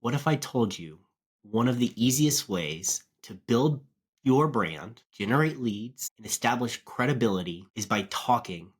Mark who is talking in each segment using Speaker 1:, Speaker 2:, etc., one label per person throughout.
Speaker 1: What if I told you one of the easiest ways to build your brand, generate leads, and establish credibility is by talking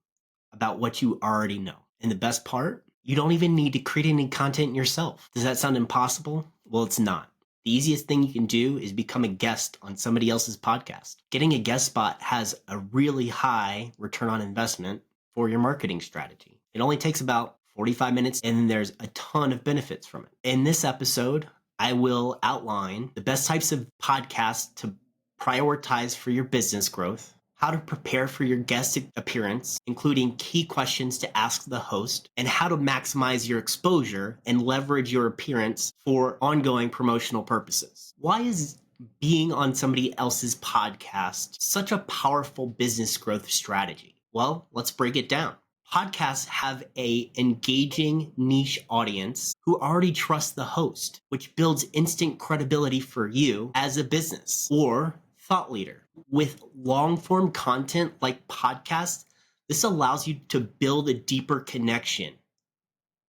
Speaker 1: about what you already know? And the best part, you don't even need to create any content yourself. Does that sound impossible? Well, it's not. The easiest thing you can do is become a guest on somebody else's podcast. Getting a guest spot has a really high return on investment for your marketing strategy. It only takes about 45 minutes and there's a ton of benefits from it. In this episode, I will outline the best types of podcasts to prioritize for your business growth, how to prepare for your guest appearance, including key questions to ask the host, and how to maximize your exposure and leverage your appearance for ongoing promotional purposes. Why is being on somebody else's podcast such a powerful business growth strategy? Well, let's break it down. Podcasts have a engaging niche audience who already trust the host, which builds instant credibility for you as a business or thought leader. With long form content like podcasts, this allows you to build a deeper connection,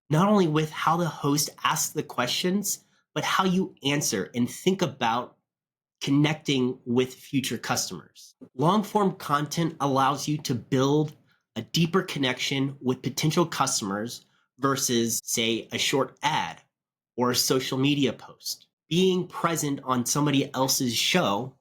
Speaker 1: not only with how the host asks the questions, but how you answer and think about connecting with future customers. Long form content allows you to build a deeper connection with potential customers versus, say, a short ad or a social media post. Being present on somebody else's show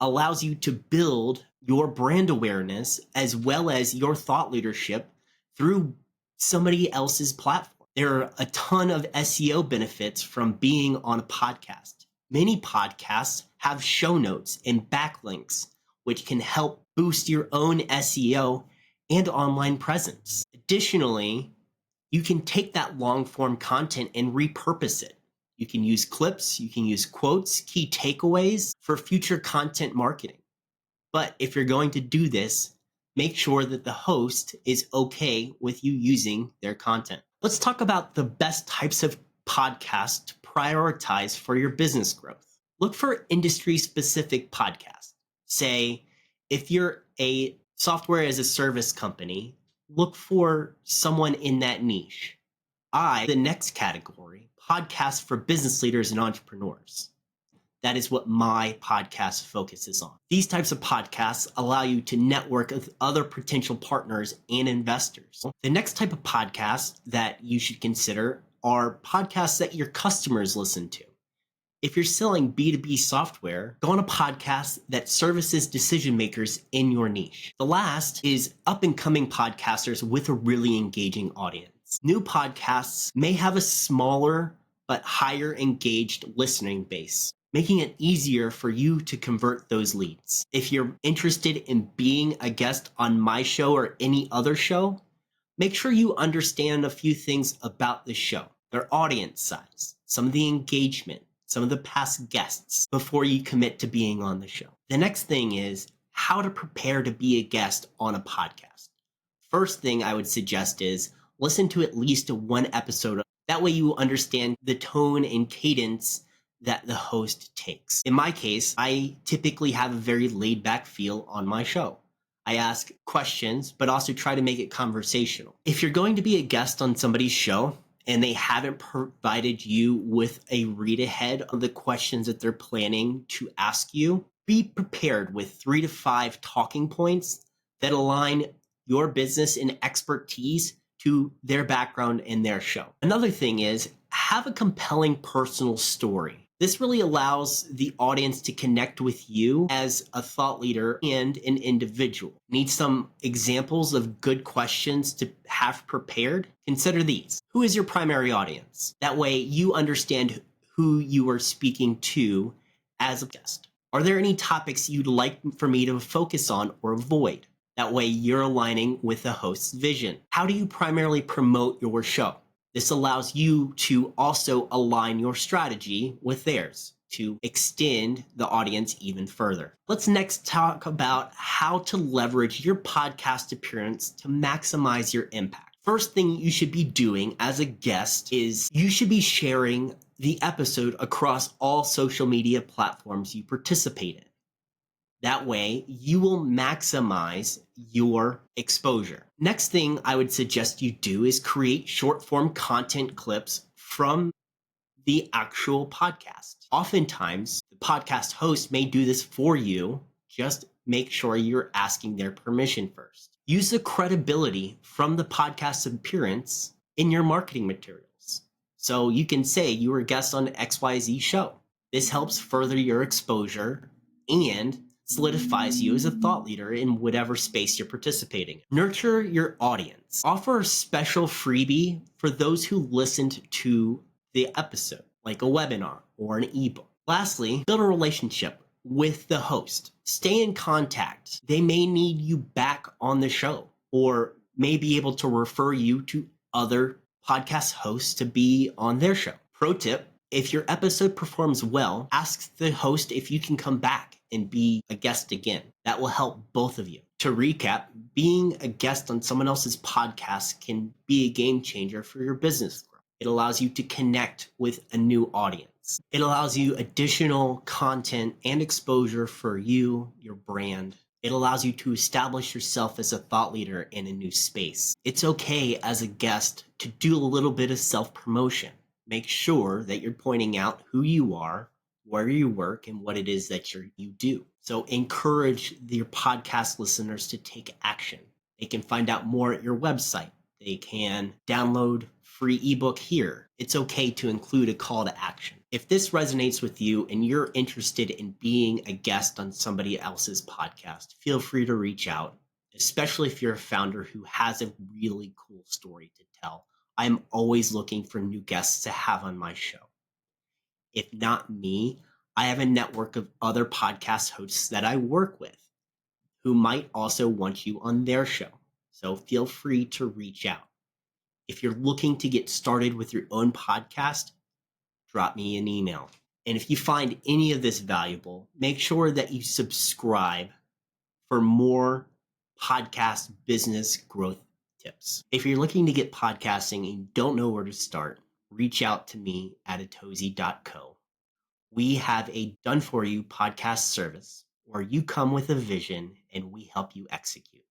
Speaker 1: allows you to build your brand awareness as well as your thought leadership through somebody else's platform. There are a ton of SEO benefits from being on a podcast. Many podcasts have show notes and backlinks, which can help boost your own SEO and online presence. Additionally, you can take that long form content and repurpose it. You can use clips, you can use quotes, key takeaways for future content marketing. But if you're going to do this, make sure that the host is okay with you using their content. Let's talk about the best types of podcasts to prioritize for your business growth. Look for industry-specific podcasts. Say, if you're a software as a service company, look for someone in that niche. The next category, podcasts for business leaders and entrepreneurs. That is what my podcast focuses on. These types of podcasts allow you to network with other potential partners and investors. The next type of podcast that you should consider are podcasts that your customers listen to. If you're selling B2B software, go on a podcast that services decision makers in your niche. The last is up-and-coming podcasters with a really engaging audience. New podcasts may have a smaller but higher engaged listening base, making it easier for you to convert those leads. If you're interested in being a guest on my show or any other show, make sure you understand a few things about the show, their audience size, some of the engagement, some of the past guests before you commit to being on the show. The next thing is how to prepare to be a guest on a podcast. First thing I would suggest is listen to at least one episode. That way you understand the tone and cadence that the host takes. In my case, I typically have a very laid back feel on my show. I ask questions, but also try to make it conversational. If you're going to be a guest on somebody's show, and they haven't provided you with a read ahead of the questions that they're planning to ask you, be prepared with 3 to 5 talking points that align your business and expertise to their background and their show. Another thing is have a compelling personal story. This really allows the audience to connect with you as a thought leader and an individual. Need some examples of good questions to have prepared? Consider these. Who is your primary audience? That way you understand who you are speaking to as a guest. Are there any topics you'd like for me to focus on or avoid? That way you're aligning with the host's vision. How do you primarily promote your show? This allows you to also align your strategy with theirs to extend the audience even further. Let's next talk about how to leverage your podcast appearance to maximize your impact. First thing you should be doing as a guest is you should be sharing the episode across all social media platforms you participate in. That way, you will maximize your exposure. Next thing I would suggest you do is create short form content clips from the actual podcast. Oftentimes, the podcast host may do this for you. Just make sure you're asking their permission first. Use the credibility from the podcast appearance in your marketing materials. So you can say you were a guest on XYZ show. This helps further your exposure and solidifies you as a thought leader in whatever space you're participating. Nurture your audience. Offer a special freebie for those who listened to the episode, like a webinar or an ebook. Lastly, build a relationship with the host. Stay in contact. They may need you back on the show or may be able to refer you to other podcast hosts to be on their show. Pro tip, if your episode performs well, ask the host if you can come back and be a guest again. That will help both of you. To recap, being a guest on someone else's podcast can be a game changer for your business growth. It allows you to connect with a new audience. It allows you additional content and exposure for you, your brand. It allows you to establish yourself as a thought leader in a new space. It's okay as a guest to do a little bit of self-promotion. Make sure that you're pointing out who you are, where you work, and what it is that you do. So encourage your podcast listeners to take action. They can find out more at your website. They can download free ebook here. It's okay to include a call to action. If this resonates with you and you're interested in being a guest on somebody else's podcast, feel free to reach out, especially if you're a founder who has a really cool story to tell. I'm always looking for new guests to have on my show. If not me, I have a network of other podcast hosts that I work with who might also want you on their show. So feel free to reach out. If you're looking to get started with your own podcast, drop me an email. And if you find any of this valuable, make sure that you subscribe for more podcast business growth tips. If you're looking to get podcasting and don't know where to start, reach out to me at atozy.co. We have a done-for-you podcast service where you come with a vision and we help you execute.